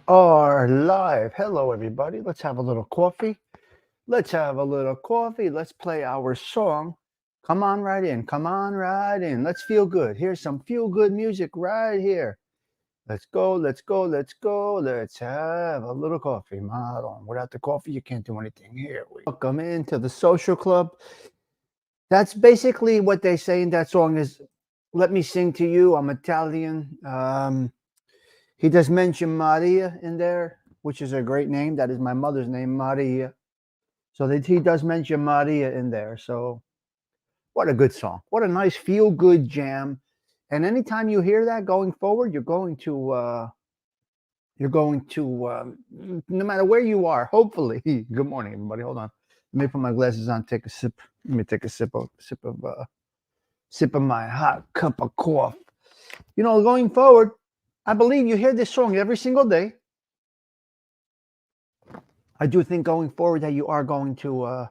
are live. Hello, everybody. Let's have a little coffee. Let's have a little coffee. Let's play our song. Come on right in. Come on right in. Let's feel good. Here's some feel good music right here. Let's go. Let's go. Let's go. Let's have a little coffee. Madam. Without the coffee, you can't do anything. Here we welcome into the social club. That's basically what they say in that song is, let me sing to you. I'm Italian. He does mention Maria in there, which is a great name. That is my mother's name, Maria. So that he does mention Maria in there. So what a good song. What a nice feel good jam. And anytime you hear that going forward, no matter where you are, hopefully. Good morning, everybody. Hold on. Let me put my glasses on, take a sip. Let me take a sip of my hot cup of coffee. Going forward, I believe you hear this song every single day. I do think going forward that you are going to,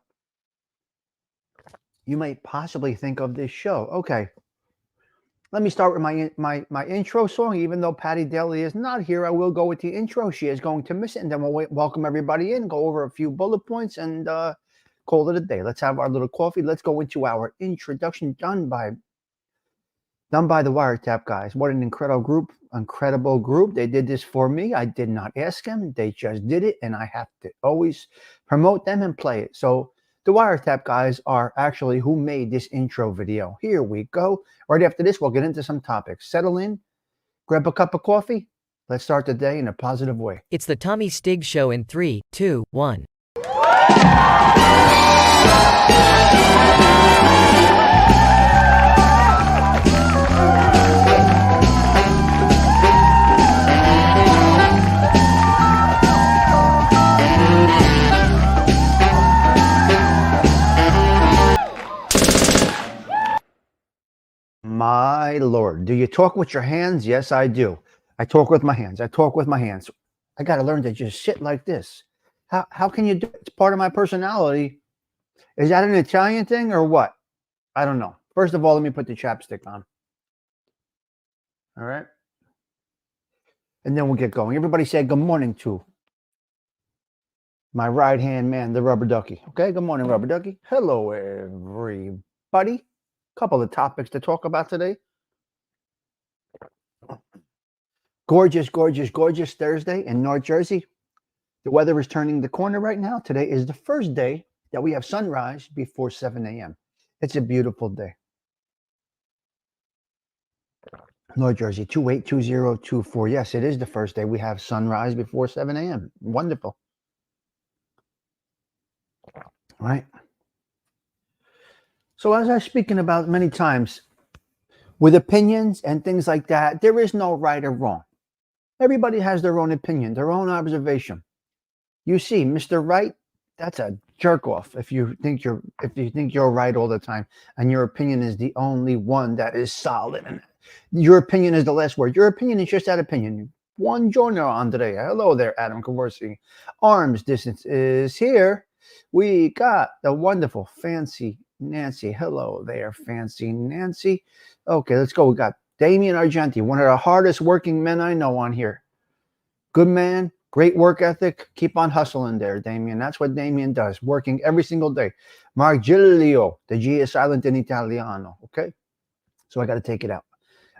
you might possibly think of this show. Okay. Let me start with my intro song. Even though Patty Daly is not here, I will go with the intro. She is going to miss it, and then we'll welcome everybody in, go over a few bullet points, and call it a day. Let's have our little coffee. Let's go into our introduction done by the Wiretap guys. What an incredible group. They did this for me. I did not ask them. They just did it, and I have to always promote them and play it. So the Wiretap guys are actually who made this intro video. Here we go. Right after this, we'll get into some topics. Settle in, grab a cup of coffee. Let's start the day in a positive way. It's the Tommy Stigs Show in 3, 2, 1. My Lord, do you talk with your hands? Yes, I do. I talk with my hands. I got to learn to just sit like this. How can you do it? It's part of my personality. Is that an Italian thing or what? I don't know. First of all, let me put the chapstick on. All right. And then we'll get going. Everybody say good morning to my right-hand man, the rubber ducky. Okay, good morning, rubber ducky. Hello, everybody. Couple of topics to talk about today. Gorgeous Thursday in North Jersey. The weather is turning the corner right now. Today is the first day that we have sunrise before 7 a.m. It's a beautiful day. North Jersey, 282024. Yes, it is the first day we have sunrise before 7 a.m. Wonderful. Right? So as I've spoken about many times, with opinions and things like that, there is no right or wrong. Everybody has their own opinion, their own observation. You see, Mr. Right, that's a jerk off if you think you're right all the time and your opinion is the only one that is solid and your opinion is the last word. Your opinion is just that opinion. Buongiorno, Andrea. Hello there, Adam Kawfee. Arms distance is here. We got the wonderful Fancy Nancy. Hello there, Fancy Nancy. Okay, let's go. We got Damian Argenti, one of the hardest working men I know on here. Good man, great work ethic. Keep on hustling there, Damian. That's what Damian does, working every single day. Margilio, the G is silent in Italiano. Okay, so I got to take it out,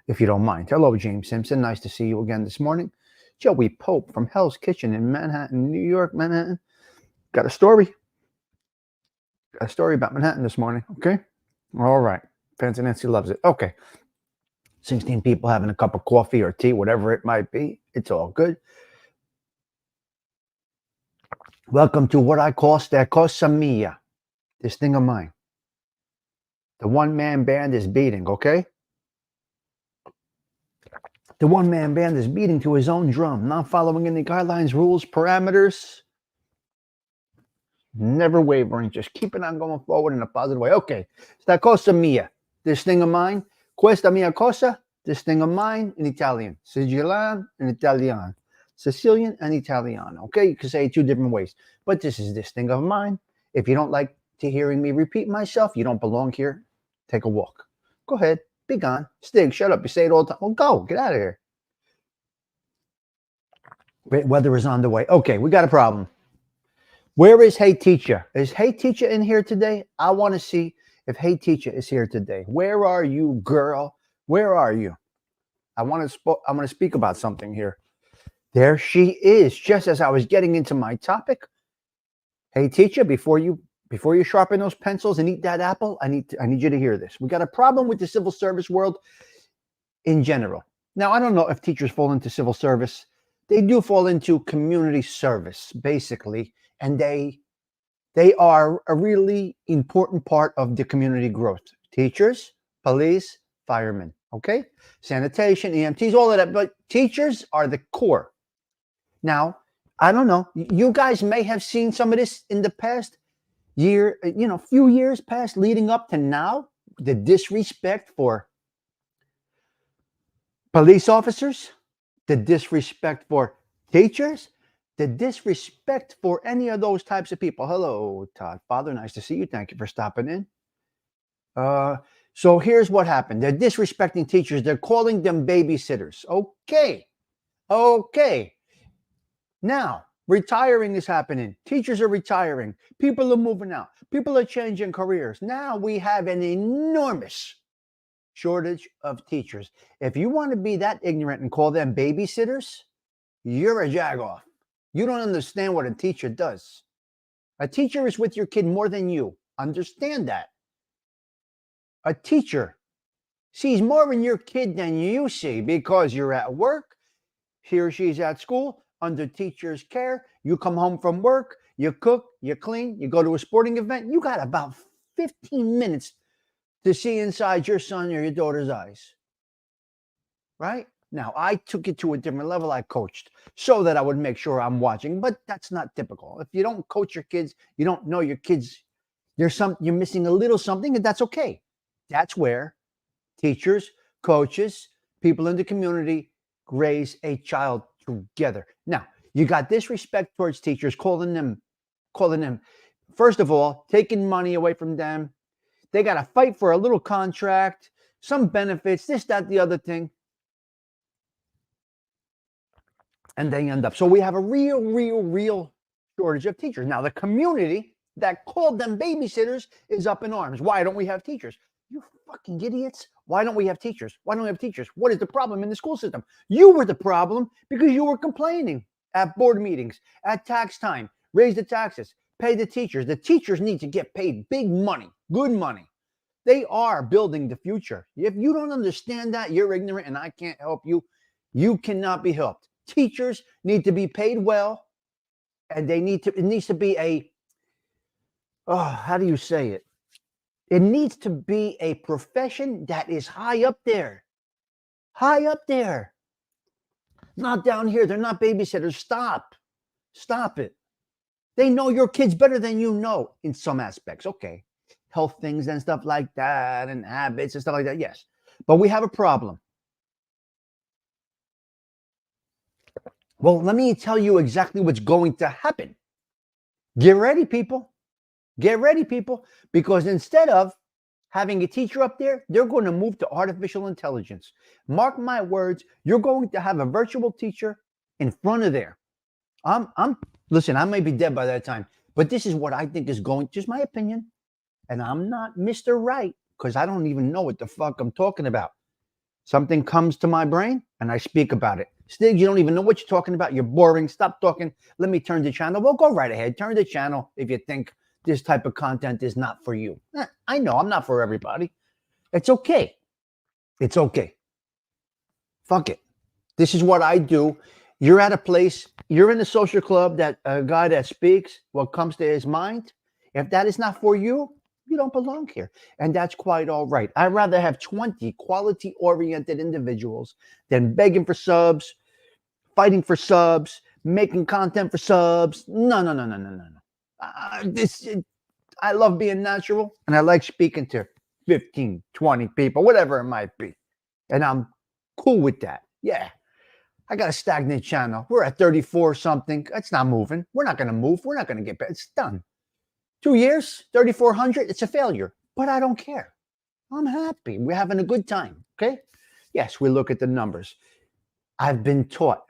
if you don't mind. Hello, James Simpson. Nice to see you again this morning. Joey Pope from Hell's Kitchen in Manhattan, New York, Manhattan. Got a story about Manhattan this morning. Okay, all right. Fancy Nancy loves it. Okay. 16 people having a cup of coffee or tea, whatever it might be. It's all good. Welcome to what I call Sta Cosa Mia, this thing of mine. The one-man band is beating, okay? The one-man band is beating to his own drum, not following any guidelines, rules, parameters. Never wavering, just keeping on going forward in a positive way. Okay, Sta Cosa Mia, this thing of mine. Questa mia cosa, this thing of mine in Italian. Sicilian and Italian. Sicilian and Italiano. Okay, you can say it two different ways. But this is this thing of mine. If you don't like to hearing me repeat myself, you don't belong here. Take a walk. Go ahead. Be gone. Stig, shut up. You say it all the time. Well, go. Get out of here. Weather is on the way. Okay, we got a problem. Where is Hey Teacher? Is Hey Teacher in here today? I want to see if Hey Teacher is here today. Where are you, girl? Where are you? I'm going to speak about something here. There she is, just as I was getting into my topic. Hey Teacher, before you sharpen those pencils and eat that apple, I need you to hear this. We got a problem with the civil service world in general. Now, I don't know if teachers fall into civil service. They do fall into community service, basically, and they are a really important part of the community growth. Teachers, police, firemen, okay? Sanitation, EMTs, all of that, but teachers are the core. Now, I don't know. You guys may have seen some of this in the past year, few years past leading up to now, the disrespect for police officers, the disrespect for teachers, the disrespect for any of those types of people. Hello, Todd. Father, nice to see you. Thank you for stopping in. So here's what happened. They're disrespecting teachers. They're calling them babysitters. Okay. Now, retiring is happening. Teachers are retiring. People are moving out. People are changing careers. Now we have an enormous shortage of teachers. If you want to be that ignorant and call them babysitters, you're a jagoff. You don't understand what a teacher does. A teacher is with your kid more than you. Understand that. A teacher sees more in your kid than you see because you're at work. He or she's at school under teacher's care. You come home from work, you cook, you clean, you go to a sporting event. You got about 15 minutes to see inside your son or your daughter's eyes. Right? Now, I took it to a different level. I coached so that I would make sure I'm watching, but that's not typical. If you don't coach your kids, you don't know your kids, you're missing a little something, and that's okay. That's where teachers, coaches, people in the community raise a child together. Now, you got disrespect towards teachers, calling them, first of all, taking money away from them. They got to fight for a little contract, some benefits, this, that, the other thing. And they end up. So we have a real shortage of teachers. Now, the community that called them babysitters is up in arms. Why don't we have teachers? You fucking idiots. Why don't we have teachers? Why don't we have teachers? What is the problem in the school system? You were the problem because you were complaining at board meetings, at tax time. Raise the taxes, pay the teachers. The teachers need to get paid big money, good money. They are building the future. If you don't understand that, you're ignorant and I can't help you. You cannot be helped. Teachers need to be paid well, and it needs to be how do you say it? It needs to be a profession that is high up there. High up there. Not down here. They're not babysitters. Stop it. They know your kids better than you know in some aspects. Okay. Health things and stuff like that and habits and stuff like that. Yes. But we have a problem. Well, let me tell you exactly what's going to happen. Get ready, people. Get ready, people. Because instead of having a teacher up there, they're going to move to artificial intelligence. Mark my words, you're going to have a virtual teacher in front of there. Listen, I may be dead by that time, but this is what I think is going, just my opinion. And I'm not Mr. Right, because I don't even know what the fuck I'm talking about. Something comes to my brain and I speak about it. Stigs, you don't even know what you're talking about. You're boring. Stop talking. Let me turn the channel. Well, go right ahead. Turn the channel if you think this type of content is not for you. I know I'm not for everybody. It's okay. It's okay. Fuck it. This is what I do. You're at a place, you're in a social club, that a guy that speaks what comes to his mind. If that is not for you, you don't belong here. And that's quite all right. I'd rather have 20 quality-oriented individuals than begging for subs, fighting for subs, making content for subs. No. I love being natural, and I like speaking to 15, 20 people, whatever it might be. And I'm cool with that. Yeah. I got a stagnant channel. We're at 34 something. It's not moving. We're not going to move. We're not going to get back. It's done. 2 years, 3,400, it's a failure. But I don't care. I'm happy. We're having a good time. Okay? Yes, we look at the numbers. I've been taught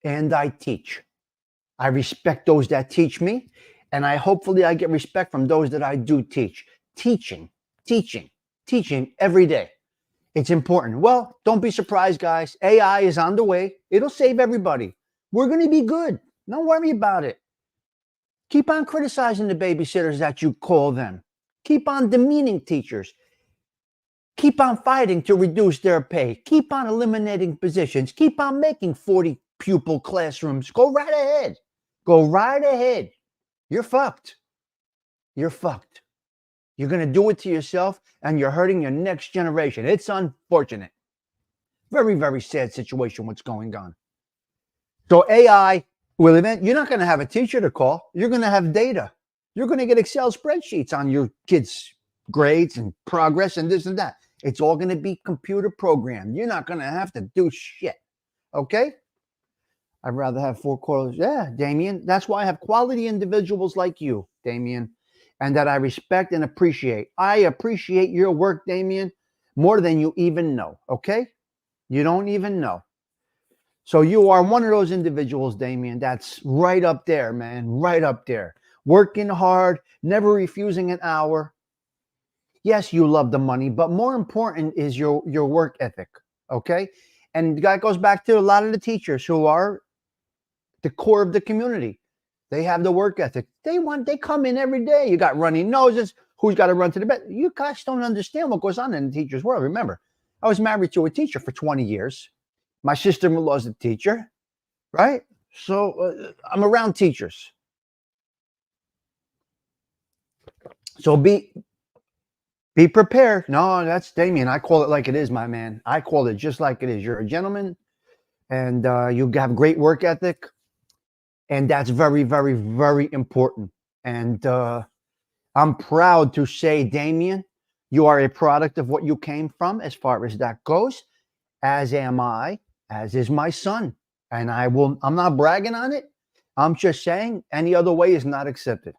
and I teach I respect those that teach me, and hopefully I get respect from those that I do teach. Teaching, teaching, teaching every day. It's important. Well, don't be surprised, guys. AI is on the way. It'll save everybody. We're going to be good. Don't worry about it. Keep on criticizing the babysitters that you call them. Keep on demeaning teachers. Keep on fighting to reduce their pay. Keep on eliminating positions. Keep on making 40 pupil classrooms. Go right ahead. Go right ahead. You're fucked. You're fucked. You're going to do it to yourself, and you're hurting your next generation. It's unfortunate. Very, very sad situation what's going on. So AI will you're not going to have a teacher to call. You're going to have data. You're going to get Excel spreadsheets on your kids' grades and progress and this and that. It's all going to be computer programmed. You're not going to have to do shit. Okay? I'd rather have 4 quarters. Yeah, Damien. That's why I have quality individuals like you, Damien, and that I respect and appreciate. I appreciate your work, Damien, more than you even know. Okay? You don't even know. So you are one of those individuals, Damien, that's right up there, man, right up there. Working hard, never refusing an hour. Yes, you love the money, but more important is your work ethic, okay? And that goes back to a lot of the teachers who are the core of the community. They have the work ethic. They come in every day. You got runny noses. Who's got to run to the bed? You guys don't understand what goes on in the teacher's world. Remember, I was married to a teacher for 20 years. My sister-in-law is a teacher, right? So I'm around teachers. So be prepared. No, that's Damien. I call it like it is, my man. I call it just like it is. You're a gentleman, and you have great work ethic, and that's very, very, very important. And I'm proud to say, Damien, you are a product of what you came from as far as that goes, as am I. As is my son. And I'm not bragging on it. I'm just saying any other way is not accepted.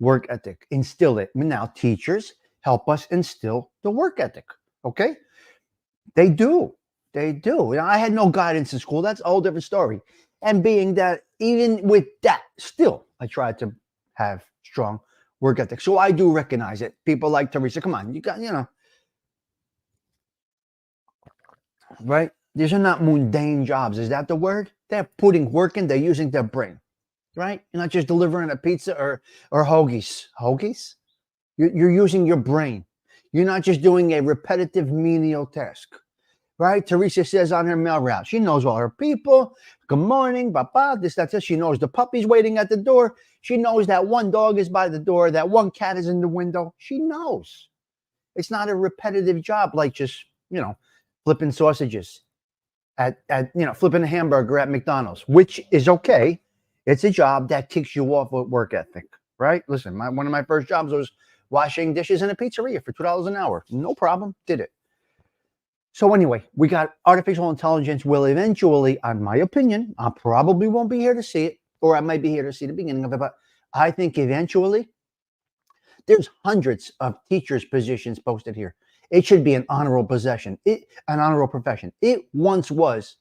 Work ethic, instill it. Now, teachers help us instill the work ethic. Okay? They do. They do. I had no guidance in school. That's a whole different story. And being that, even with that, still, I tried to have strong work ethic. So I do recognize it. People like Teresa, come on, you got, right? These are not mundane jobs. Is that the word? They're putting work in. They're using their brain, right? You're not just delivering a pizza or hoagies. Hoagies? You're using your brain. You're not just doing a repetitive menial task, right? Teresa says on her mail route, she knows all her people. Good morning, papa, this, that, this. She knows the puppy's waiting at the door. She knows that one dog is by the door, that one cat is in the window. She knows. It's not a repetitive job like just, flipping sausages at flipping a hamburger at McDonald's, which is okay. It's a job that kicks you off with work ethic, right? Listen, one of my first jobs was washing dishes in a pizzeria for $2 an hour. No problem, did it. So anyway, we got artificial intelligence will eventually, in my opinion, I probably won't be here to see it, or I might be here to see the beginning of it, but I think eventually there's hundreds of teachers' positions posted here. It should be an honorable profession. It once was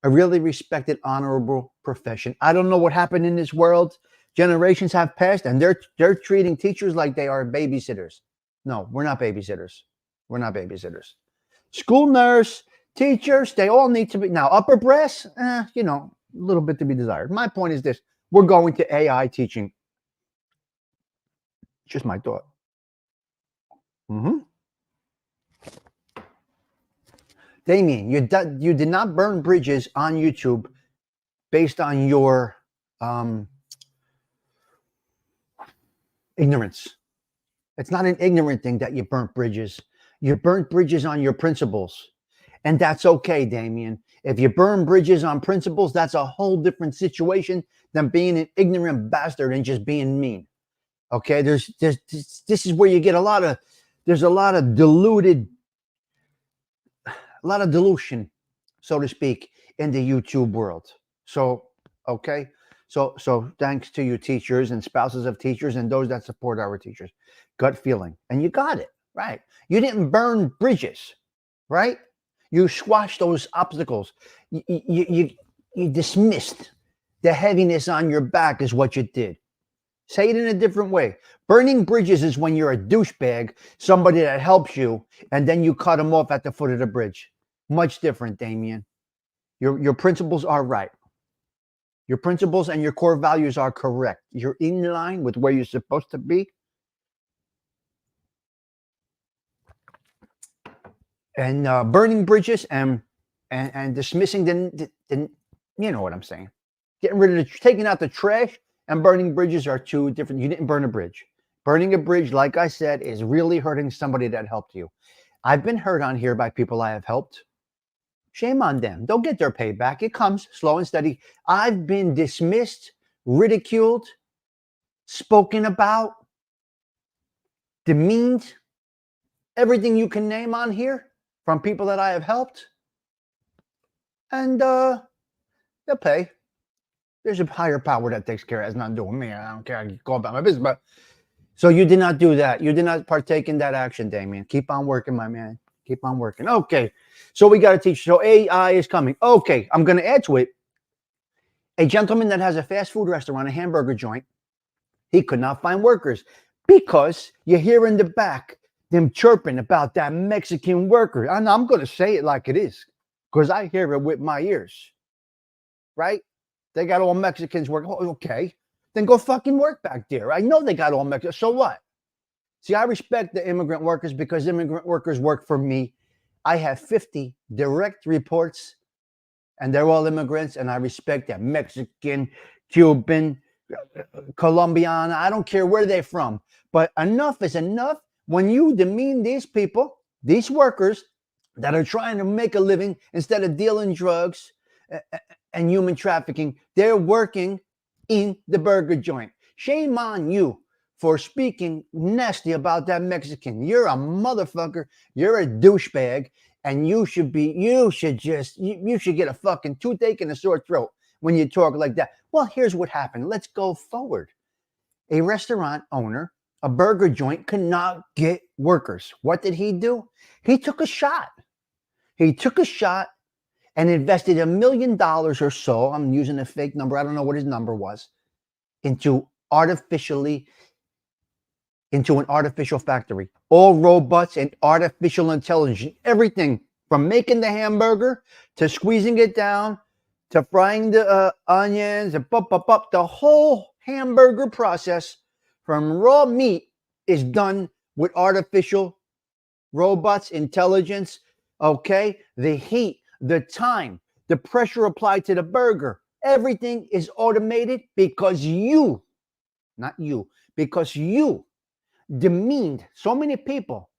a really respected, honorable profession. I don't know what happened in this world. Generations have passed, and they're treating teachers like they are babysitters. No, we're not babysitters. We're not babysitters. School nurse, teachers, they all need to be. Now, upper brass, a little bit to be desired. My point is this. We're going to AI teaching. Just my thought. Damien, you did not burn bridges on YouTube based on your ignorance. It's not an ignorant thing that you burnt bridges. You burnt bridges on your principles. And that's okay, Damien. If you burn bridges on principles, that's a whole different situation than being an ignorant bastard and just being mean. Okay, this is where you get a lot of dilution, so to speak, in the YouTube world. So, okay. So thanks to you teachers and spouses of teachers and those that support our teachers. Gut feeling. And you got it, right? You didn't burn bridges, right? You squashed those obstacles. You dismissed The heaviness on your back is what you did. Say it in a different way. Burning bridges is when you're a douchebag, somebody that helps you, and then you cut them off at the foot of the bridge. Much different, Damien. Your principles are right. Your principles and your core values are correct. You're in line with where you're supposed to be. And burning bridges and dismissing the you know what I'm saying. Getting rid of taking out the trash and burning bridges are two different. You didn't burn a bridge. Burning a bridge, like I said, is really hurting somebody that helped you. I've been hurt on here by people I have helped. Shame on them. They'll get their payback. It comes slow and steady. I've been dismissed, ridiculed, spoken about, demeaned, everything you can name on here from people that I have helped. And they'll pay. There's a higher power that takes care of it. It's not doing me. I don't care. I can go about my business. But so you did not do that. You did not partake in that action, Damien. Keep on working, my man. Keep on working. Okay. So we got to teach. So AI is coming. Okay. I'm going to add to it. A gentleman that has a fast food restaurant, a hamburger joint, he could not find workers because you hear in the back them chirping about that Mexican worker. And I'm going to say it like it is because I hear it with my ears. Right? They got all Mexicans working. Oh, okay. Then go fucking work back there. I know they got all Mexicans. So what? See, I respect the immigrant workers because immigrant workers work for me. I have 50 direct reports, and they're all immigrants, and I respect that. Mexican, Cuban, Colombian, I don't care where they're from. But enough is enough when you demean these people, these workers that are trying to make a living instead of dealing drugs and human trafficking. They're working in the burger joint. Shame on you for speaking nasty about that Mexican. You're a motherfucker. You're a douchebag. And you should get a fucking toothache and a sore throat when you talk like that. Well, here's what happened. Let's go forward. A restaurant owner, a burger joint, could not get workers. What did he do? He took a shot. He took a shot and invested $1 million or so. I'm using a fake number. I don't know what his number was. Into an artificial factory. All robots and artificial intelligence. Everything from making the hamburger to squeezing it down to frying the onions and the whole hamburger process from raw meat is done with artificial robots, intelligence. Okay, the heat, the time, the pressure applied to the burger, everything is automated because because you demeaned so many people.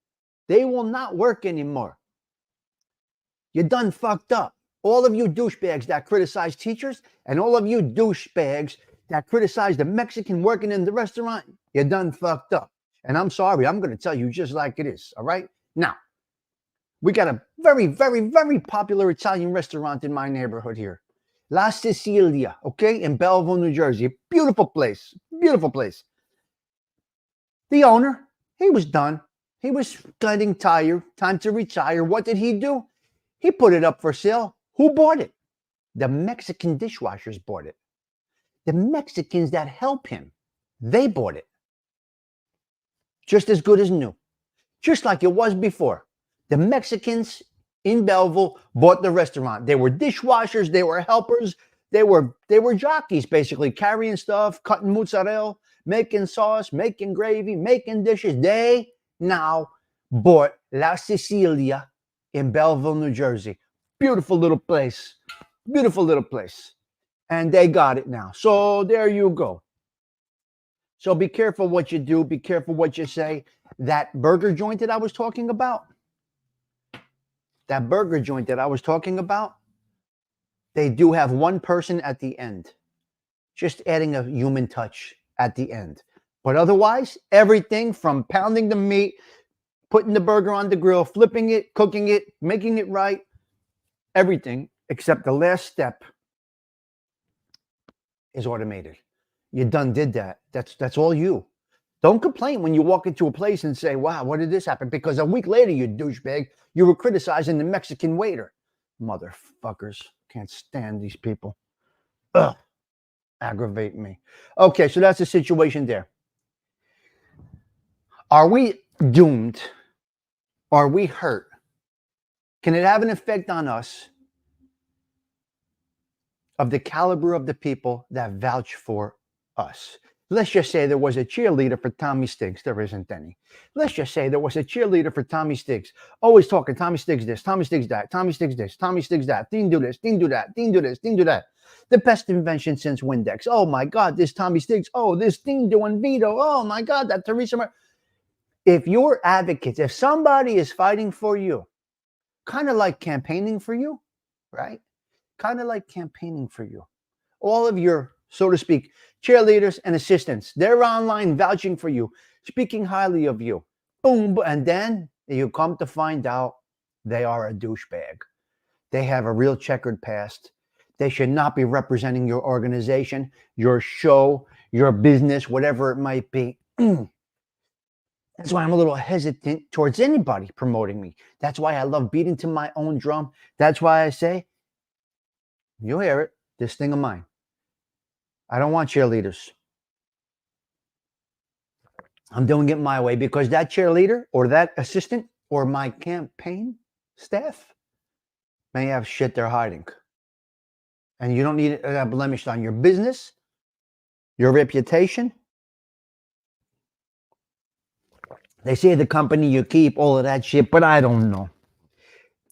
They will not work anymore. You done fucked up. All of you douchebags that criticize teachers and all of you douchebags that criticize the Mexican working in the restaurant, you done fucked up. And I'm sorry, I'm going to tell you just like it is, all right? Now, we got a very, very, very popular Italian restaurant in my neighborhood here. La Sicilia, okay, in Belleville, New Jersey. Beautiful place, beautiful place. The owner, he was done. He was getting tired, time to retire. What did he do? He put it up for sale. Who bought it? The Mexican dishwashers bought it. The Mexicans that help him, they bought it. Just as good as new. Just like it was before. The Mexicans in Belleville bought the restaurant. They were dishwashers. They were helpers. They were jockeys, basically, carrying stuff, cutting mozzarella, making sauce, making gravy, making dishes. They now bought La Sicilia in Belleville, New Jersey. Beautiful little place. Beautiful little place. And they got it now. So there you go. So be careful what you do. Be careful what you say. That burger joint that I was talking about, they do have one person at the end, just adding a human touch at the end. But otherwise, everything from pounding the meat, putting the burger on the grill, flipping it, cooking it, making it right, everything except the last step is automated. You done did that. That's all you. Don't complain when you walk into a place and say, wow, what did this happen? Because a week later, you douchebag, you were criticizing the Mexican waiter. Motherfuckers. Can't stand these people. Ugh. aggravate me. Okay, so that's the situation there. Are we doomed? Are we hurt? Can it have an effect on us of the caliber of the people that vouch for us? Let's just say there was a cheerleader for Tommy Stigs. There isn't any. Let's just say there was a cheerleader for Tommy Stigs. Always talking Tommy Stigs this, Tommy Stigs that, Tommy Stigs this, Tommy Stigs that. Dean do this, Dean do that, Dean do this, Dean do that. The best invention since Windex. Oh my God, this Tommy Stigs. Oh, this Dean doing Vito. Oh my God, that Teresa. If you're advocates, if somebody is fighting for you, kind of like campaigning for you, right? Kind of like campaigning for you. All of your, so to speak, cheerleaders and assistants, they're online vouching for you, speaking highly of you. Boom. And then you come to find out they are a douchebag. They have a real checkered past. They should not be representing your organization, your show, your business, whatever it might be. That's why I'm a little hesitant towards anybody promoting me. That's why I love beating to my own drum. That's why I say, you hear it, this thing of mine. I don't want cheerleaders. I'm doing it my way because that cheerleader or that assistant or my campaign staff may have shit they're hiding. And you don't need a blemish on your business, your reputation. They say the company you keep, all of that shit, but I don't know.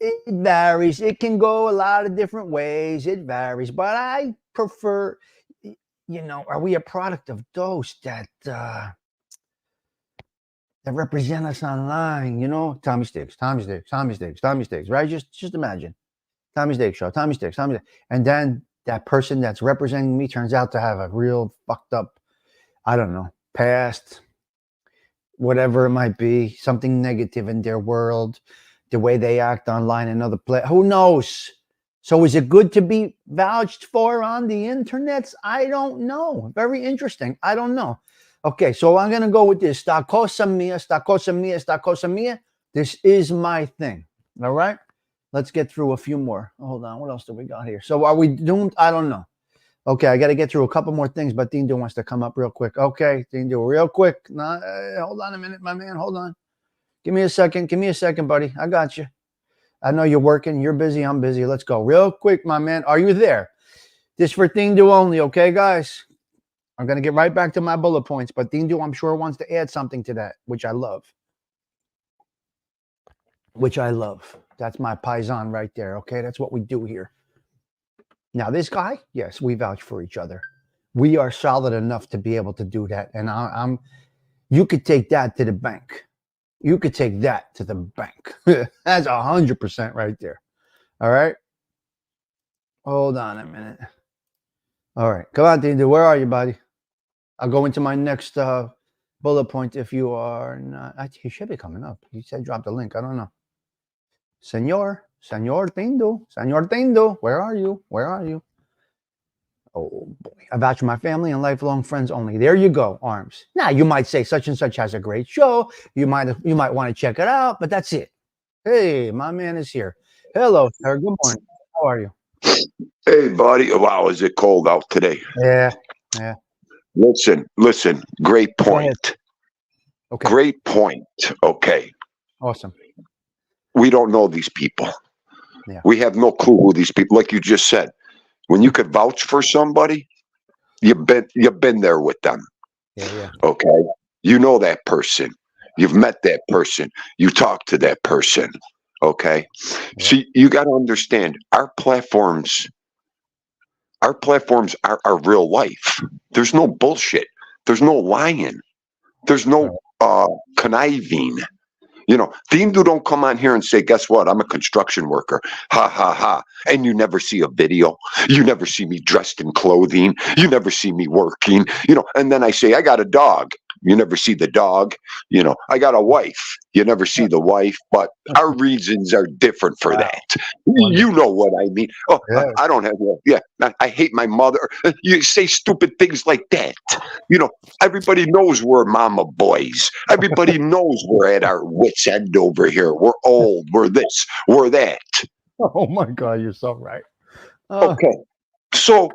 It varies. It can go a lot of different ways. It varies, but I prefer, are we a product of those that represent us online? Tommy Stigs, Tommy Stigs, Tommy Stigs, Tommy Stigs, right? Just imagine, Tommy Stigs show, Tommy Stigs, Tommy Stigs, and then that person that's representing me turns out to have a real fucked up, I don't know, past. Whatever it might be, something negative in their world, the way they act online, another play. Who knows? So is it good to be vouched for on the internets? I don't know. Very interesting. I don't know. Okay, so I'm going to go with this. Sta cosa mia, sta cosa mia, sta cosa mia. This is my thing. All right? Let's get through a few more. Hold on. What else do we got here? So are we doomed? I don't know. Okay, I got to get through a couple more things, but Dindo wants to come up real quick. Okay, Dindo, real quick. Hold on a minute, my man. Hold on. Give me a second. Give me a second, buddy. I got you. I know you're working. You're busy. I'm busy. Let's go. Real quick, my man. Are you there? This for Dindo only, okay, guys? I'm going to get right back to my bullet points, but Dindo, I'm sure, wants to add something to that, which I love. That's my paisan right there, okay? That's what we do here. Now, this guy, yes, we vouch for each other. We are solid enough to be able to do that. And you could take that to the bank. You could take that to the bank. That's 100% right there. All right. Hold on a minute. All right. Come on, Dindo. Where are you, buddy? I'll go into my next bullet point if you are not. He should be coming up. He said drop the link. I don't know. Senor Tindo, where are you? Oh boy, I vouch for my family and lifelong friends only. There you go, Arms. Now you might say such and such has a great show. You might want to check it out, but that's it. Hey, my man is here. Hello, sir. Good morning. How are you? Hey, buddy. Wow, is it cold out today? Yeah. Listen. Great point. Okay. Great point. Okay. Awesome. We don't know these people. Yeah. We have no clue who these people. Like you just said, when you could vouch for somebody, you've been there with them. Yeah. Okay. You know that person. You've met that person. You talk to that person. Okay. Yeah. See, you got to understand our platforms are real life. There's no bullshit. There's no lying. There's no conniving. Dindo don't come on here and say, guess what? I'm a construction worker. Ha, ha, ha. And you never see a video. You never see me dressed in clothing. You never see me working, and then I say, I got a dog. You never see the dog. I got a wife. You never see the wife, but our reasons are different for that. You know what I mean? Oh, yeah. I don't have, I hate my mother. You say stupid things like that. Everybody knows we're mama boys. Everybody knows we're at our wits' end over here. We're old. We're this. We're that. Oh my God, you're so right. Okay. So,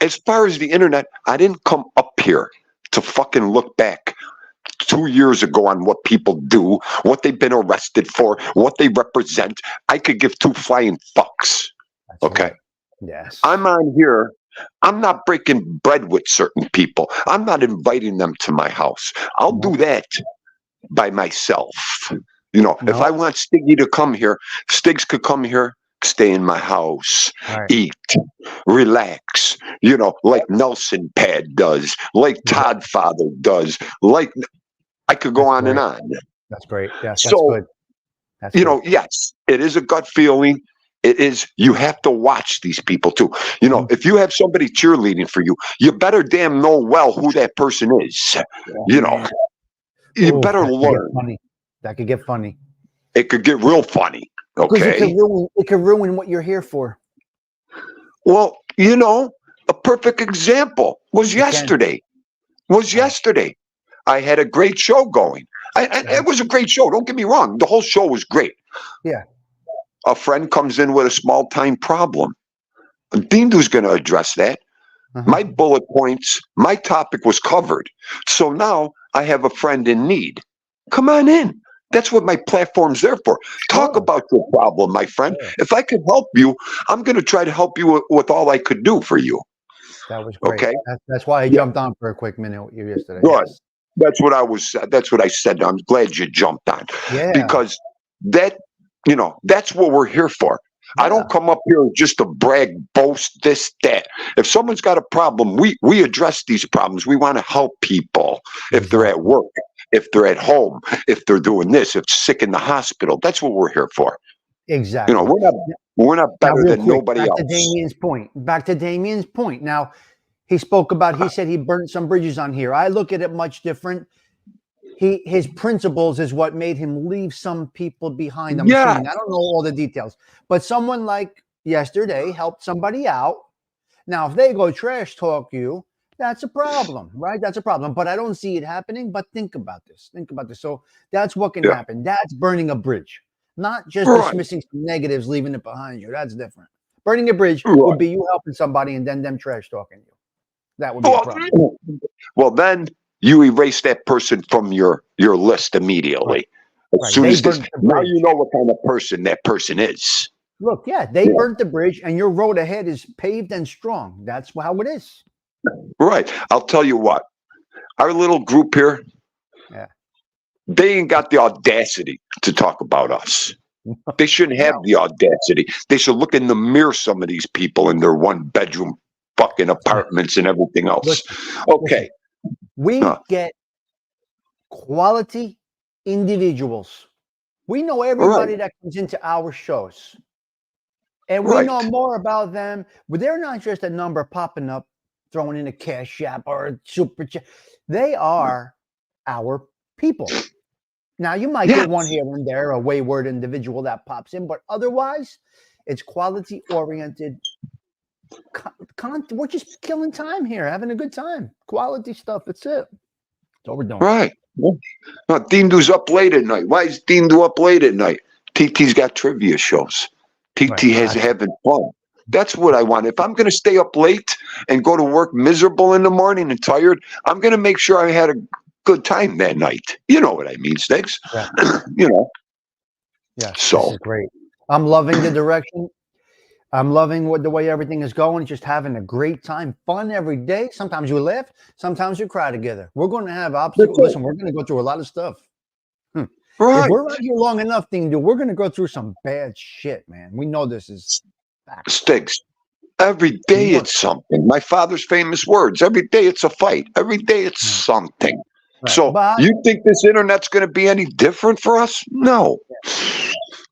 as far as the internet, I didn't come up here to fucking look back 2 years ago on what people do, what they've been arrested for, what they represent. I could give two flying fucks. That's Okay. right. Yes. I'm on here. I'm not breaking bread with certain people. I'm not inviting them to my house. I'll do that by myself. You know, if I want Stiggy to come here, Stigs could come here, stay in my house, eat, relax, you know, like Nelson Pad does, like Todd Father does, like I could go on and on. That's great. Yes, that's So, good. That's you good. know, yes, it is a gut feeling. It is, you have to watch these people too. You know, if you have somebody cheerleading for you, you better damn know well who that person is. You know, you better learn. That could get funny. It could get real funny. Because Okay. it could ruin what you're here for. Well, you know, a perfect example was yesterday. I had a great show going. It was a great show. Don't get me wrong. The whole show was great. Yeah. A friend comes in with a small time problem. Dindu's going to address that. My bullet points, my topic was covered. So now I have a friend in need. Come on in. That's what my platform's there for. Talk about your problem, my friend. If I could help you, I'm going to try to help you with all I could do for you. That was great. Okay. That's why I jumped on for a quick minute with you yesterday. Good. Yes. That's what I said. I'm glad you jumped on. Yeah. Because that, you know, that's what we're here for. I don't come up here just to brag, boast, this, that. If someone's got a problem, we address these problems. We want to help people if they're at work, if they're at home, if they're doing this, if sick in the hospital. That's what we're here for. Exactly. You know, we're not better than nobody else. Back to Damien's point. Now, he said he burnt some bridges on here. I look at it much different. His principles is what made him leave some people behind the machine. I don't know all the details, but someone like yesterday helped somebody out. Now, if they go trash talk you, that's a problem, right? That's a problem. But I don't see it happening. But think about this. So that's what can happen. That's burning a bridge, not just dismissing some negatives, leaving it behind you. That's different. Burning a bridge would be you helping somebody and then them trash talking you. That would be a problem. Well, then you erase that person from your list immediately. As soon as this, now you know what kind of person that person is. Look, they burnt the bridge and your road ahead is paved and strong. That's how it is. Right. I'll tell you what. Our little group here, they ain't got the audacity to talk about us. They shouldn't have the audacity. They should look in the mirror, some of these people in their one-bedroom fucking apartments and everything else. Okay. We get quality individuals. We know everybody that comes into our shows. And we know more about them. But they're not just a number popping up, throwing in a cash app or a super chat. They are our people. Now, you might get one here and there, a wayward individual that pops in, but otherwise, it's quality-oriented. We're just killing time here, having a good time. Quality stuff, that's it. That's what we're doing. Right. Dindu's up late at night. Why is Dindu up late at night? TT's got trivia shows. TT has having fun. That's what I want. If I'm going to stay up late and go to work miserable in the morning and tired, I'm going to make sure I had a good time that night. You know what I mean, Stigs? Yeah. You know. Yeah. So this is great. I'm loving the direction. I'm loving the way everything is going. Just having a great time, fun every day. Sometimes you laugh, sometimes you cry together. We're going to have obstacles. Listen, we're going to go through a lot of stuff. Right. If we're out here long enough, we're going to go through some bad shit, man. We know this is Stigs. Every day it's something. My father's famous words. Every day it's a fight. Every day it's something. Right. So you think this internet's going to be any different for us? No.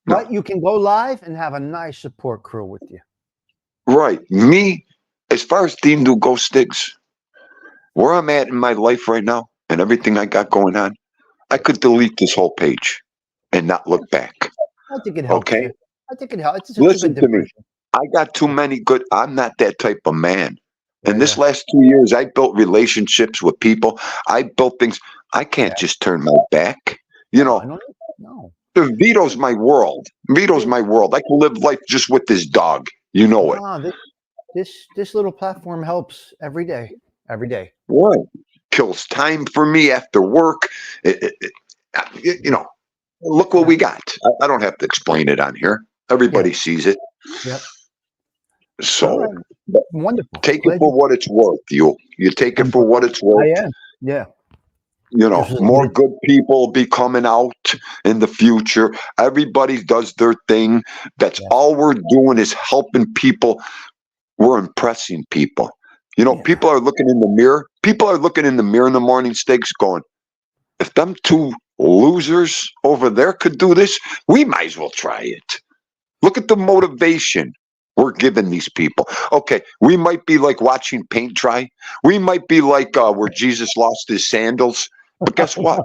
But you can go live and have a nice support crew with you. Right. Me, as far as Dindu goes, Stigs, where I'm at in my life right now and everything I got going on, I could delete this whole page and not look back. I think it helps. Okay. I think it helps. Listen to me. I got too many good. I'm not that type of man. In this last 2 years, I built relationships with people. I built things. I can't just turn my back. You know, no. Vito's my world. Vito's my world. I can live life just with this dog. You know it. this little platform helps every day. Every day. Right. Kills time for me after work. You know, look what Yeah. we got. I don't have to explain it on here. Yeah. Everybody sees it. Yep. All So right. Wonderful. take it Glad for what it's worth. You take it I'm for what it's I worth. am. Yeah. You This know, was a more good good people will be coming out in the future. Everybody does their thing. That's yes. all we're doing is helping people. We're impressing people. You know, Yeah. people are looking in the mirror. People are looking in the mirror in the morning, Stigs, going, if them two losers over there could do this, we might as well try it. Look at the motivation we're giving these people. Okay, we might be like watching paint dry. We might be like where Jesus lost his sandals. But guess what?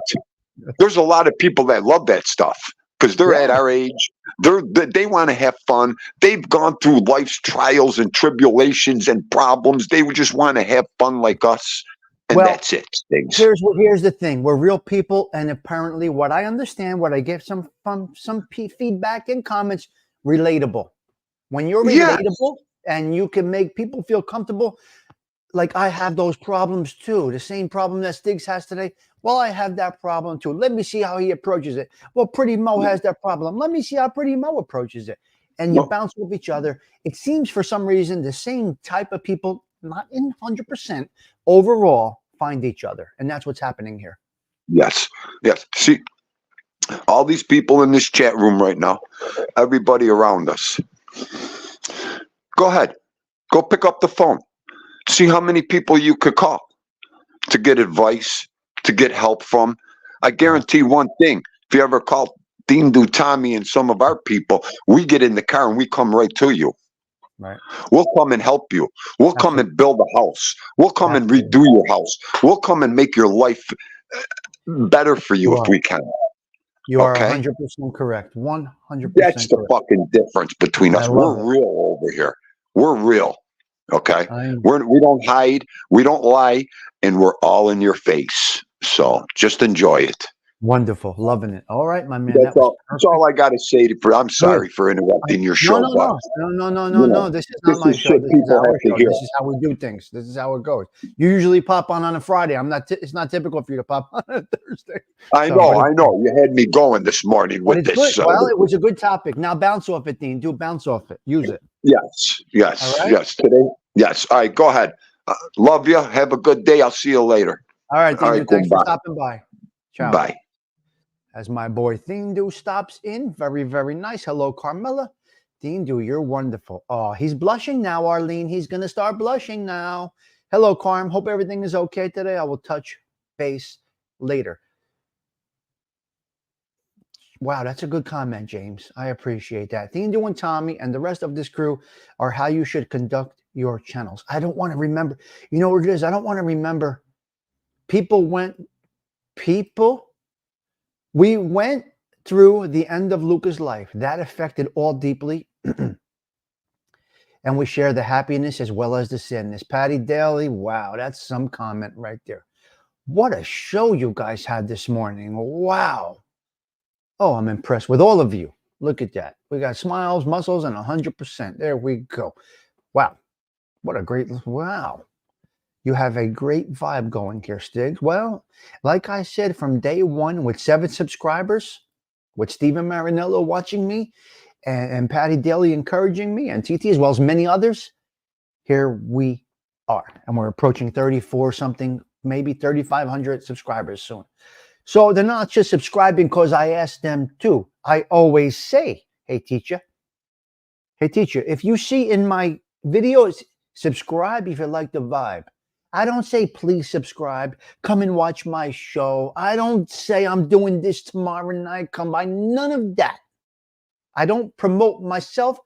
There's a lot of people that love that stuff because they're at Yeah. our age. They want to have fun. They've gone through life's trials and tribulations and problems. They would just want to have fun like us, and Well, that's it. Things. here's the thing. We're real people, and apparently, what I understand, what I get from some feedback and comments, relatable. When you're Yeah, relatable and you can make people feel comfortable, like I have those problems too. The same problem that Stiggs has today. Well, I have that problem too. Let me see how he approaches it. Well, Pretty Mo has that problem. Let me see how Pretty Mo approaches it. And you well, bounce off each other. It seems for some reason the same type of people, not in 100%, overall find each other. And that's what's happening here. yes, yes. See, all these people in this chat room right now, everybody around us. Go ahead, go pick up the phone. See how many people you could call to get advice, to get help from. I guarantee one thing: if you ever call Dean Do Tommy and some of our people, we get in the car and we come right to you. Right. We'll come and help you. We'll come Absolutely. and build a house. We'll come and Absolutely. redo your house. We'll come and make your life better for you You if are. we can. You are Okay? 100% correct. That's 100% the correct. fucking difference between I us. love We're it. real over here. We're real. Okay? I We don't hide, we don't lie, and we're all in your face. So just enjoy it. Wonderful. Loving it. All right, my man. That's That was all. That's perfect. all I got to say. I'm Good. sorry for interrupting your No, show, no, but no, no, no, no, no, you no. know, This is not this my is show. shit This is people our have to show. hear. This is how we do things. This is how it goes. You usually pop on a Friday. I'm not. It's not typical for you to pop on a Thursday. I So, know, but I it's good. know. You had me going this morning But with it's good. this. Well, it was a good topic. Now bounce off it, Dean. Do bounce off it. Use it. Yes, All yes, right. yes. Today, yes. All right, go ahead. Love you. Have a good day. I'll see you later. All right, All Dean. right, Do. Thanks for goodbye. stopping by. Ciao. Bye. As my boy Dean Do stops in, very, very nice. Hello, Carmela. Dean Do, you're wonderful. Oh, he's blushing now, Arlene. He's going to start blushing now. Hello, Carm. Hope everything is okay today. I will touch base later. Wow, that's a good comment, James. I appreciate that. Dean Do and Tommy and the rest of this crew are how you should conduct your channels. I don't want to remember. You know what it is? I don't want to remember. People, we went through the end of Luca's life. That affected all deeply. And we share the happiness as well as the sadness. Patty Daly, wow, that's some comment right there. What a show you guys had this morning. Wow. Oh, I'm impressed with all of you. Look at that. We got smiles, muscles, and 100%. There we go. Wow. What a great, wow. You have a great vibe going here, Stiggs. Well, like I said, from day one with 7 subscribers, with Stephen Marinello watching me and Patty Daly encouraging me and TT as well as many others, here we are. And we're approaching 34 something, maybe 3,500 subscribers soon. So they're not just subscribing because I asked them to. I always say, hey, teacher, if you see in my videos, subscribe if you like the vibe. I don't say, please subscribe. Come and watch my show. I don't say I'm doing this tomorrow night. Come by. None of that. I don't promote myself.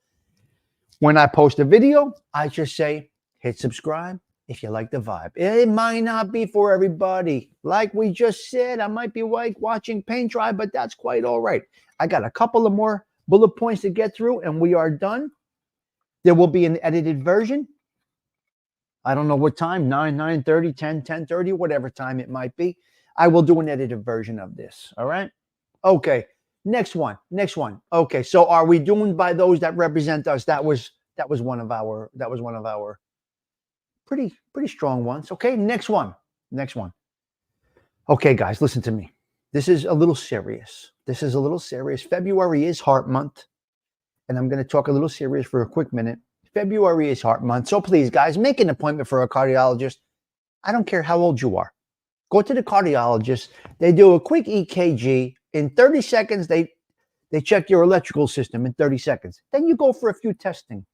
When I post a video, I just say, hit subscribe if you like the vibe. It might not be for everybody. Like we just said, I might be like watching paint dry, but that's quite all right. I got a couple of more bullet points to get through, and we are done. There will be an edited version. I don't know what time, 9, 9:30, 10, 10:30, whatever time it might be. I will do an edited version of this. All right. Okay. Next one. Okay. So are we doing by those that represent us? That was That was one of our pretty strong ones. Okay, next one. Next one. Okay, guys, listen to me. This is a little serious. February is Heart Month, and I'm going to talk a little serious for a quick minute. February is Heart Month, so please, guys, make an appointment for a cardiologist. I don't care how old you are. Go to the cardiologist. They do a quick EKG. In 30 seconds, they check your electrical system in 30 seconds. Then you go for a few testing.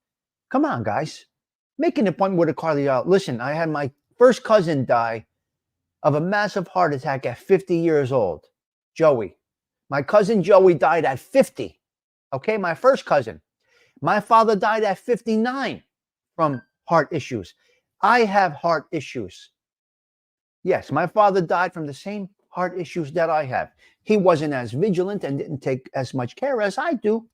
Come on, guys. Make an appointment with a cardiologist. Listen, I had my first cousin die of a massive heart attack at 50 years old. Joey. My cousin Joey died at 50. Okay, my first cousin. My father died at 59 from heart issues. I have heart issues. Yes, my father died from the same heart issues that I have. He wasn't as vigilant and didn't take as much care as I do.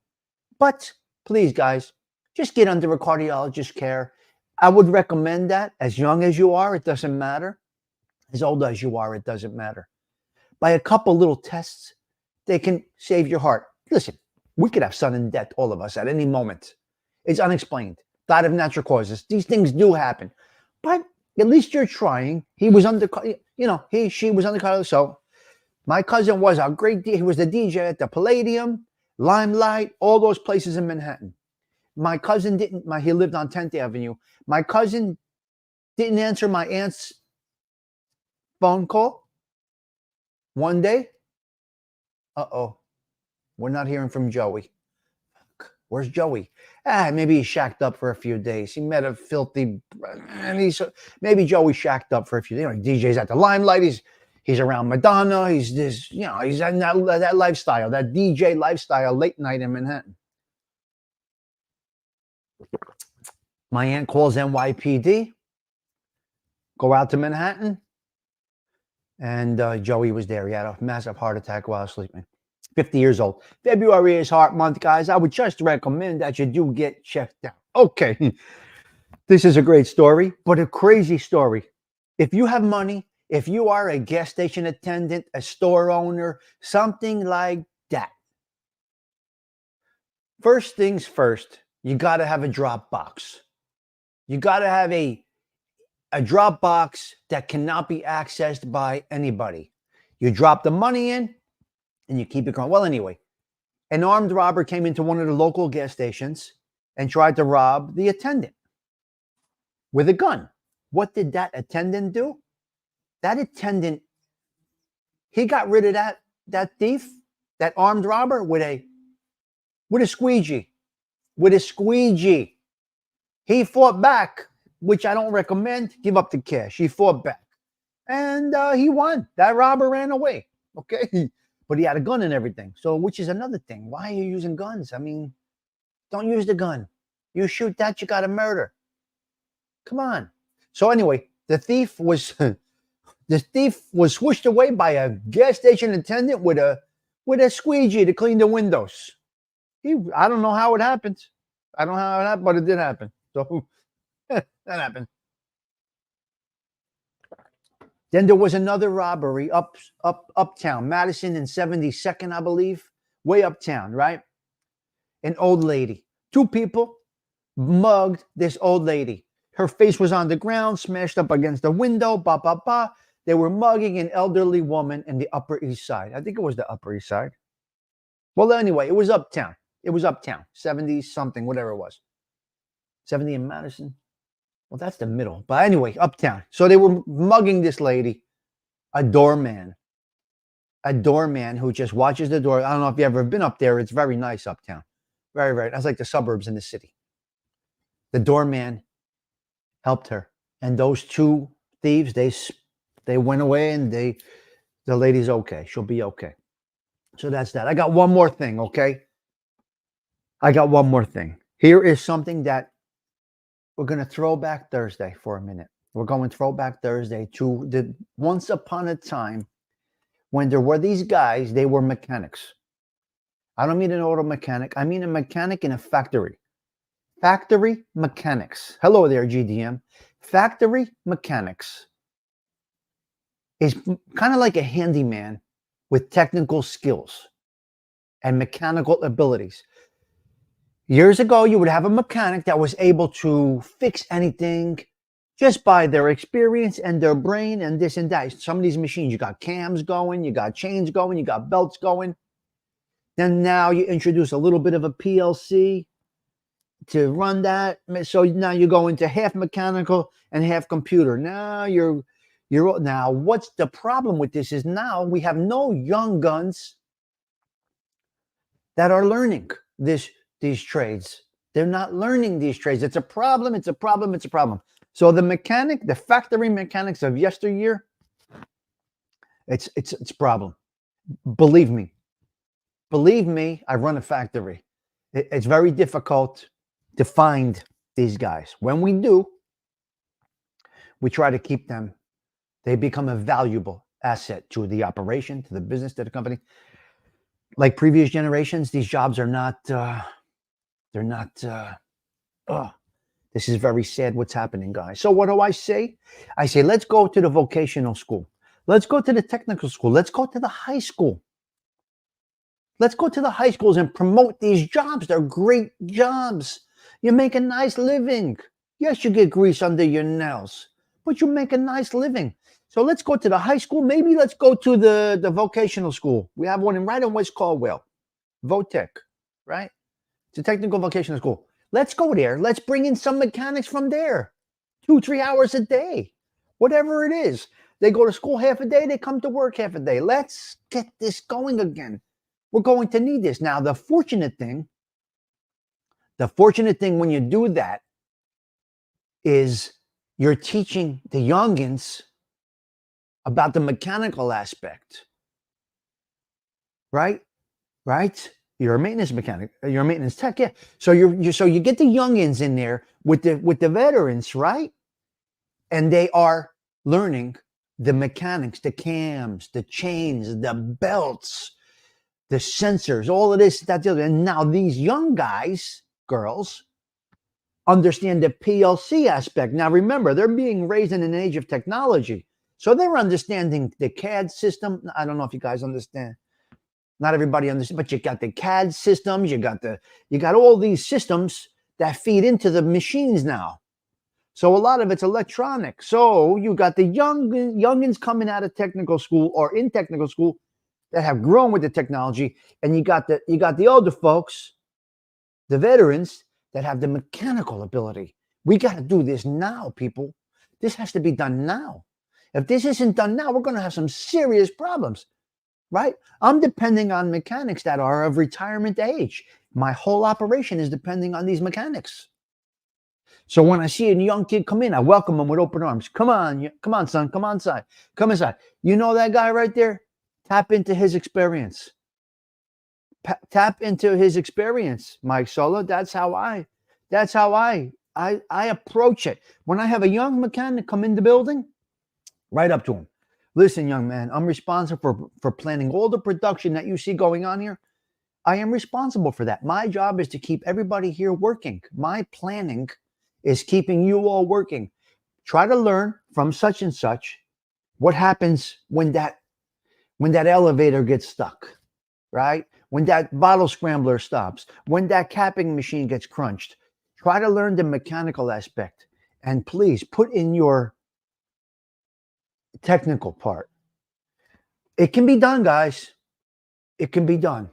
But please, guys, just get under a cardiologist's care. I would recommend that. As young as you are, it doesn't matter. As old as you are, it doesn't matter. By a couple little tests, they can save your heart. Listen, we could have sudden death, all of us, at any moment. It's unexplained. Died of natural causes. These things do happen. But at least you're trying. He was under, she was under, so my cousin was a great, he was the DJ at the Palladium, Limelight, all those places in Manhattan. My cousin he lived on 10th Avenue. My cousin didn't answer my aunt's phone call one day. We're not hearing from Joey. Where's Joey? Maybe he shacked up for a few days. He met a filthy, and maybe Joey shacked up for a few days. DJ's at the Limelight. He's around Madonna. He's this, he's in that lifestyle, that DJ lifestyle, late night in Manhattan. My aunt calls NYPD. Go out to Manhattan. And Joey was there. He had a massive heart attack while sleeping. 50 years old. February is Heart Month, guys. I would just recommend that you do get checked out. Okay. This is a great story, but a crazy story. If you have money, if you are a gas station attendant, a store owner, something like that, first things first, you got to have a drop box. You got to have a drop box that cannot be accessed by anybody. You drop the money in and you keep it going. Well, anyway, an armed robber came into one of the local gas stations and tried to rob the attendant with a gun. What did that attendant do? That attendant, he got rid of that thief, that armed robber with a squeegee. With a squeegee. He fought back, which I don't recommend. Give up the cash. He fought back. And he won. That robber ran away. Okay? But he had a gun and everything. So, which is another thing. Why are you using guns? I mean, don't use the gun. You shoot that, you got to murder. Come on. So anyway, the thief was swished away by a gas station attendant with a squeegee to clean the windows. I don't know how it happened. I don't know how it happened, but it did happen. So that happened. Then there was another robbery uptown, Madison and 72nd, I believe, way uptown, right? An old lady. Two people mugged this old lady. Her face was on the ground, smashed up against the window, They were mugging an elderly woman in the Upper East Side. I think it was the Upper East Side. Well, anyway, it was uptown. 70 something, whatever it was. 70 in Madison. Well, that's the middle. But anyway, uptown. So they were mugging this lady, a doorman who just watches the door. I don't know if you've ever been up there. It's very nice uptown. Very, very. That's like the suburbs in the city. The doorman helped her. And those two thieves, they went away and the lady's okay. She'll be okay. So that's that. I got one more thing, okay? Here is something that we're going to throw back Thursday for a minute. We're going throwback Thursday to the once upon a time when there were these guys, they were mechanics. I don't mean an auto mechanic. I mean a mechanic in a factory. Factory mechanics. Hello there, GDM. Factory mechanics is kind of like a handyman with technical skills and mechanical abilities. Years ago, you would have a mechanic that was able to fix anything just by their experience and their brain and this and that. Some of these machines, you got cams going, you got chains going, you got belts going. Then now you introduce a little bit of a PLC to run that. So now you go into half mechanical and half computer. Now now what's the problem with this is now we have no young guns that are learning these trades. They're not learning these trades. It's a problem. It's a problem. It's a problem. So the factory mechanics of yesteryear, it's a problem. Believe me. Believe me, I run a factory. It's very difficult to find these guys. When we do, we try to keep them. They become a valuable asset to the operation, to the business, to the company. Like previous generations, these jobs are not, this is very sad what's happening, guys. So what do I say? I say, let's go to the vocational school. Let's go to the technical school. Let's go to the high school. Let's go to the high schools and promote these jobs. They're great jobs. You make a nice living. Yes, you get grease under your nails, but you make a nice living. So let's go to the high school. Maybe let's go to the vocational school. We have one right in West Caldwell, Votech, right? It's a technical vocational school. Let's go there. Let's bring in some mechanics from there. 2-3 hours a day, whatever it is. They go to school half a day. They come to work half a day. Let's get this going again. We're going to need this. Now, the fortunate thing when you do that is you're teaching the youngins about the mechanical aspect, right? Right? You're a maintenance mechanic, you're a maintenance tech, yeah. So you get the youngins in there with the veterans, right? And they are learning the mechanics, the cams, the chains, the belts, the sensors, all of this, that, the other. And now these young guys, girls, understand the PLC aspect. Now remember, they're being raised in an age of technology. So they're understanding the CAD system. I don't know if you guys understand. Not everybody understands, but you got the CAD systems, you got all these systems that feed into the machines now. So a lot of it's electronic. So you got the youngins coming out of technical school or in technical school that have grown with the technology, and you got the older folks, the veterans that have the mechanical ability. We got to do this now, people. This has to be done now. If this isn't done now, we're going to have some serious problems, right? I'm depending on mechanics that are of retirement age. My whole operation is depending on these mechanics. So when I see a young kid come in, I welcome him with open arms. Come on, son, come on inside. Come inside. You know that guy right there? Tap into his experience. Tap into his experience, Mike Solo. That's how I approach it. When I have a young mechanic come in the building, right up to him. Listen, young man, I'm responsible for planning all the production that you see going on here. I am responsible for that. My job is to keep everybody here working. My planning is keeping you all working. Try to learn from such and such what happens when that elevator gets stuck, right? When that bottle scrambler stops, when that capping machine gets crunched. Try to learn the mechanical aspect, and please put in your technical part. It can be done, guys. It can be done.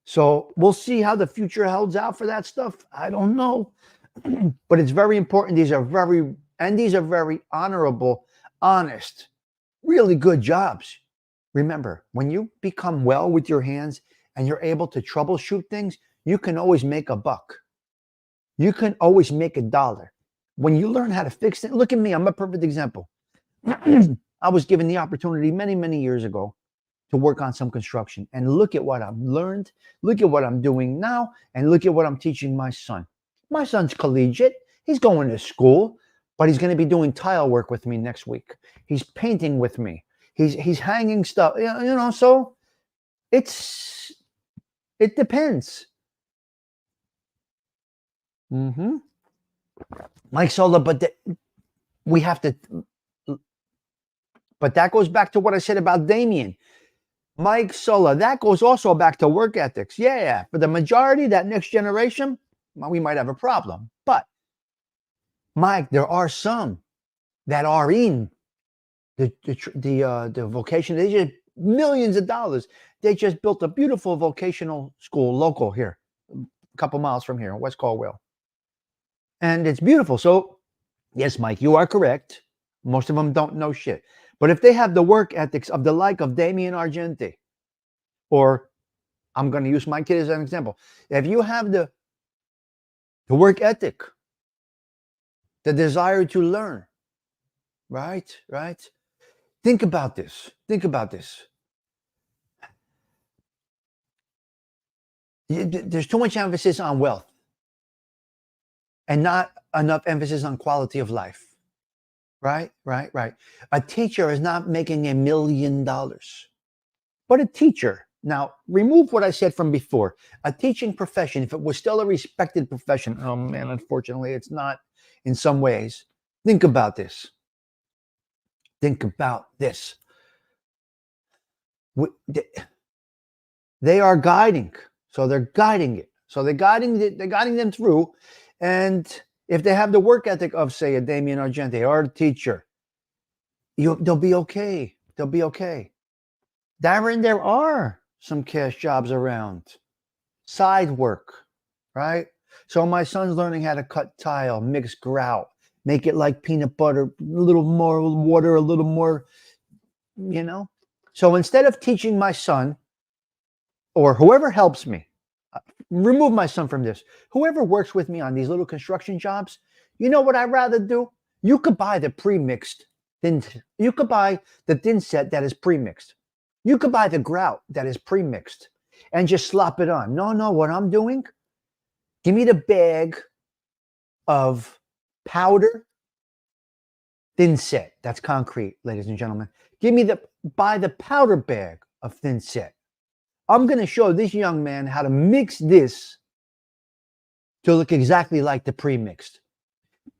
So we'll see how the future holds out for that stuff. I don't know, but it's very important. These are very honorable, honest, really good jobs. Remember, when you become well with your hands and you're able to troubleshoot things, you can always make a buck. You can always make $1. When you learn how to fix it, look at me, I'm a perfect example. I was given the opportunity many, many years ago to work on some construction. And look at what I've learned. Look at what I'm doing now. And look at what I'm teaching my son. My son's collegiate. He's going to school, but he's going to be doing tile work with me next week. He's painting with me. He's hanging stuff, so it depends. Mike Sola, but that goes back to what I said about Damien. Mike Sola, that goes also back to work ethics. Yeah, for the majority, that next generation, well, we might have a problem. But, Mike, there are some that are in the vocation. They just millions of dollars. They just built a beautiful vocational school local here, a couple miles from here, West Caldwell. And it's beautiful. So, yes, Mike, you are correct. Most of them don't know shit. But if they have the work ethics of the like of Damien Argenti, or I'm going to use my kid as an example. If you have the work ethic, the desire to learn, right? Think about this. There's too much emphasis on wealth and not enough emphasis on quality of life. Right. A teacher is not making $1 million, but a teacher. Now, remove what I said from before. A teaching profession, if it was still a respected profession, oh man, unfortunately, it's not in some ways. Think about this. They are guiding. So they're guiding it. So they're guiding them through. And if they have the work ethic of, say, a Damien Argenti or a teacher, they'll be okay. Darren, there are some cash jobs around. Side work, right? So my son's learning how to cut tile, mix grout, make it like peanut butter, a little more water, a little more, So instead of teaching my son, or whoever helps me, remove my son from this, whoever works with me on these little construction jobs, you know what I'd rather do? You could buy the pre-mixed thin. You could buy the thin set that is pre-mixed. You could buy the grout that is pre-mixed and just slop it on. No, what I'm doing, give me the bag of powder thin set. That's concrete, ladies and gentlemen. Buy the powder bag of thin set. I'm going to show this young man how to mix this to look exactly like the pre-mixed.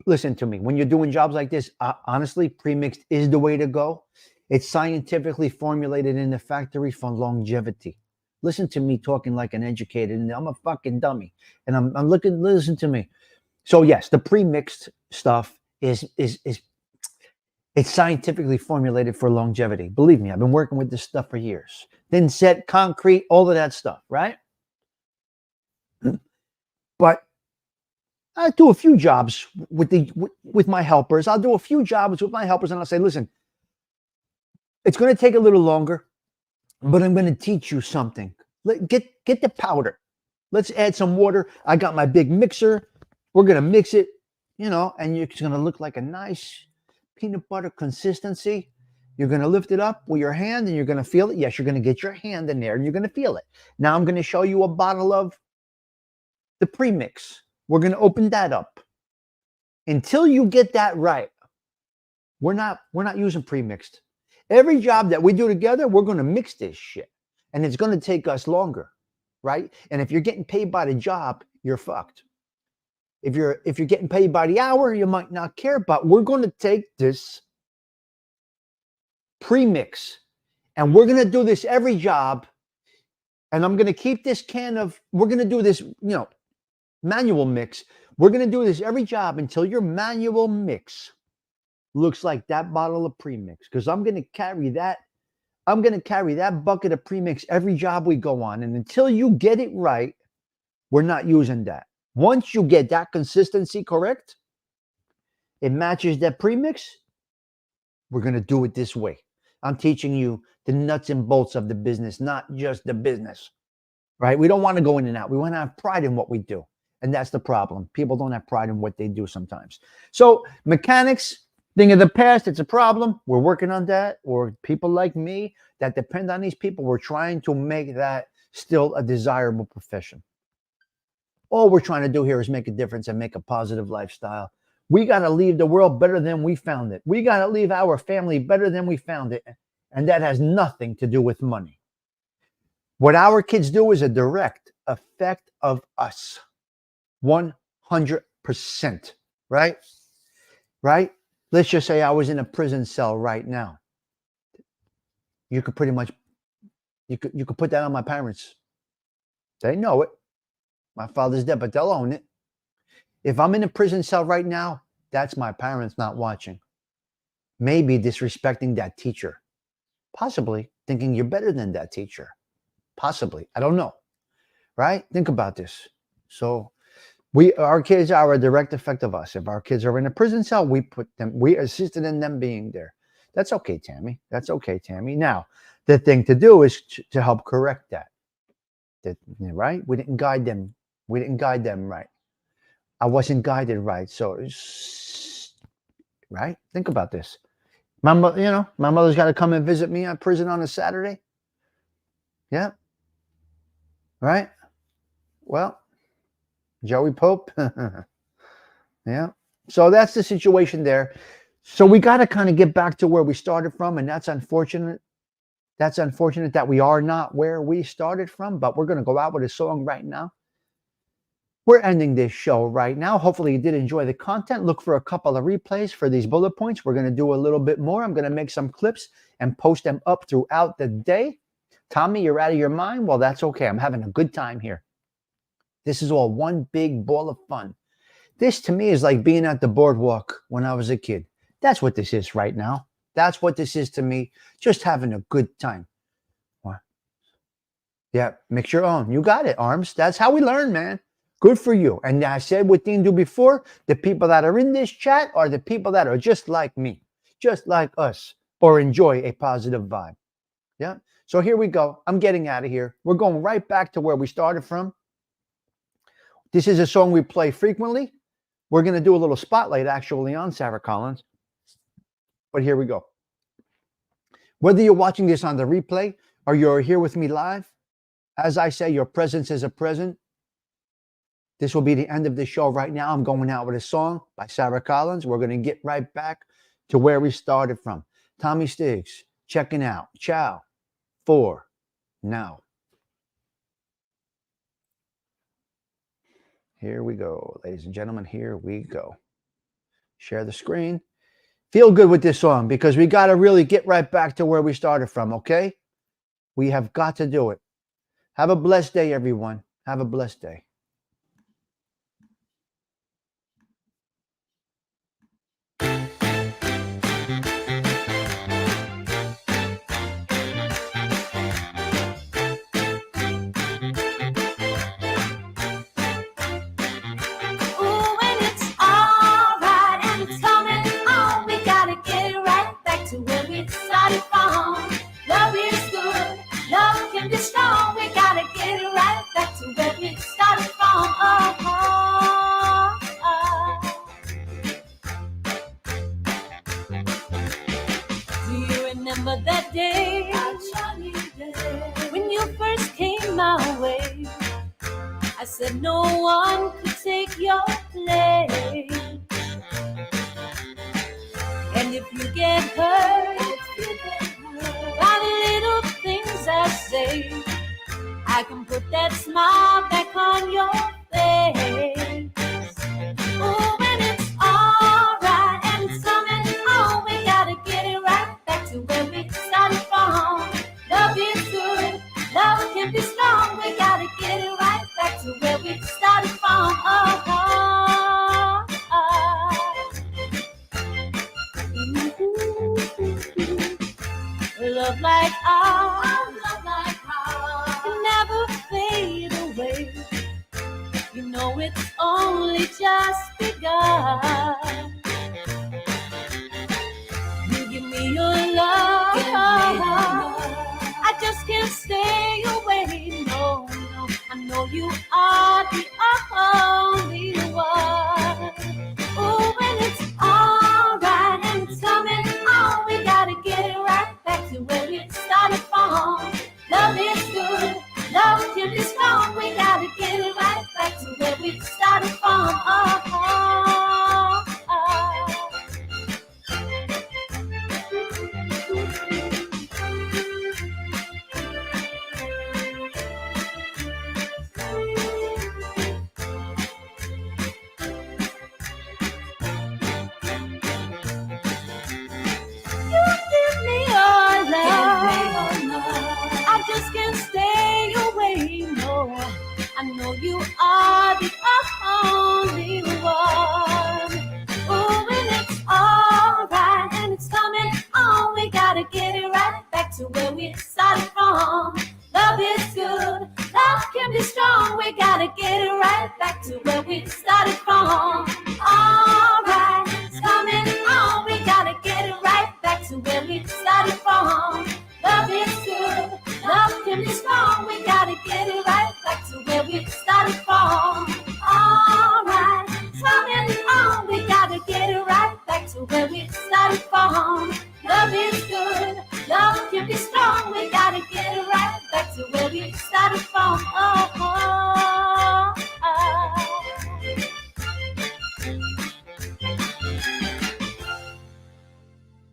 Listen to me. When you're doing jobs like this, honestly, pre-mixed is the way to go. It's scientifically formulated in the factory for longevity. Listen to me talking like an educated, and I'm a fucking dummy. And I'm listen to me. So yes, the pre-mixed stuff is it's scientifically formulated for longevity. Believe me, I've been working with this stuff for years. Thin set, concrete, all of that stuff, right? But I do a few jobs with my helpers. I'll do a few jobs with my helpers, and I'll say, listen, it's going to take a little longer, but I'm going to teach you something. Get the powder. Let's add some water. I got my big mixer. We're going to mix it, and it's going to look like a nice peanut butter consistency. You're going to lift it up with your hand and you're going to feel it. Yes, you're going to get your hand in there and you're going to feel it. Now I'm going to show you a bottle of the premix. We're going to open that up. Until you get that right, we're not using premixed. Every job that we do together, we're going to mix this shit. And it's going to take us longer, right? And if you're getting paid by the job, you're fucked. If you're getting paid by the hour, you might not care, but we're going to take this premix and we're going to do this every job. And I'm going to keep this we're going to do this, manual mix. We're going to do this every job until your manual mix looks like that bottle of premix. Because I'm going to carry that bucket of premix every job we go on. And until you get it right, we're not using that. Once you get that consistency correct, it matches that premix, we're going to do it this way. I'm teaching you the nuts and bolts of the business, not just the business, right? We don't want to go in and out. We want to have pride in what we do. And that's the problem. People don't have pride in what they do sometimes. So mechanics, thing of the past, it's a problem. We're working on that. Or people like me that depend on these people, we're trying to make that still a desirable profession. All we're trying to do here is make a difference and make a positive lifestyle. We got to leave the world better than we found it. We got to leave our family better than we found it. And that has nothing to do with money. What our kids do is a direct effect of us. 100%. Right? Right? Let's just say I was in a prison cell right now. You could pretty much You could put that on my parents. They know it. My father's dead, but they'll own it. If I'm in a prison cell right now, that's my parents not watching. Maybe disrespecting that teacher. Possibly thinking you're better than that teacher. Possibly. I don't know. Right? Think about this. So our kids are a direct effect of us. If our kids are in a prison cell, we assisted in them being there. That's okay, Tammy. That's okay, Tammy. Now, the thing to do is to help correct that. Right? We didn't guide them. We didn't guide them right. I wasn't guided right. So, right? Think about this. My mother's got to come and visit me at prison on a Saturday. Yeah. Right? Well, Joey Pope. Yeah. So that's the situation there. So we got to kind of get back to where we started from, and that's unfortunate. That's unfortunate that we are not where we started from, but we're going to go out with a song right now. We're ending this show right now. Hopefully you did enjoy the content. Look for a couple of replays for these bullet points. We're going to do a little bit more. I'm going to make some clips and post them up throughout the day. Tommy, you're out of your mind? Well, that's okay. I'm having a good time here. This is all one big ball of fun. This to me is like being at the boardwalk when I was a kid. That's what this is right now. That's what this is to me. Just having a good time. What? Yeah, mix your own. You got it, Arms. That's how we learn, man. Good for you. And I said what Dean do before, the people that are in this chat are the people that are just like me, just like us, or enjoy a positive vibe. Yeah. So here we go. I'm getting out of here. We're going right back to where we started from. This is a song we play frequently. We're going to do a little spotlight actually on Sarah Collins. But here we go. Whether you're watching this on the replay or you're here with me live, as I say, your presence is a present. This will be the end of the show right now. I'm going out with a song by Sarah Collins. We're going to get right back to where we started from. Tommy Stigs, checking out. Ciao for now. Here we go, ladies and gentlemen. Here we go. Share the screen. Feel good with this song because we got to really get right back to where we started from, okay? We have got to do it. Have a blessed day, everyone. Have a blessed day. Strong, we gotta get it right back to where we started from. Do you remember that day when you first came my way? I said no one could take your place, and if you get hurt by the little things I say, I can put that smile back on your face. Oh, when it's alright and it's coming on, we gotta get it right back to where we started from. Love is good, love can be strong. We gotta get it right back to where we started from. Love like ours, never fade away. You know it's only just begun. You give me your love, I just can't stay away. No, I know you are the only one. Oh, when it's alright and it's coming on, we gotta get it right back to where we started from. Love is good, love can be strong. We gotta get it right back to where we started from. you are the only one. Oh, and it's alright, and it's coming on. We gotta get it right back to where we started from. Love is good, love can be strong. We gotta get it right back to where we started from. Alright, it's coming on. We gotta get it right back to where we started from. Love is good, love can be strong. We gotta get it right back to where we started from. Alright, it's coming on. We gotta get it right back to where we started from. Love is good, love can be strong. We gotta get it right back to where we started from.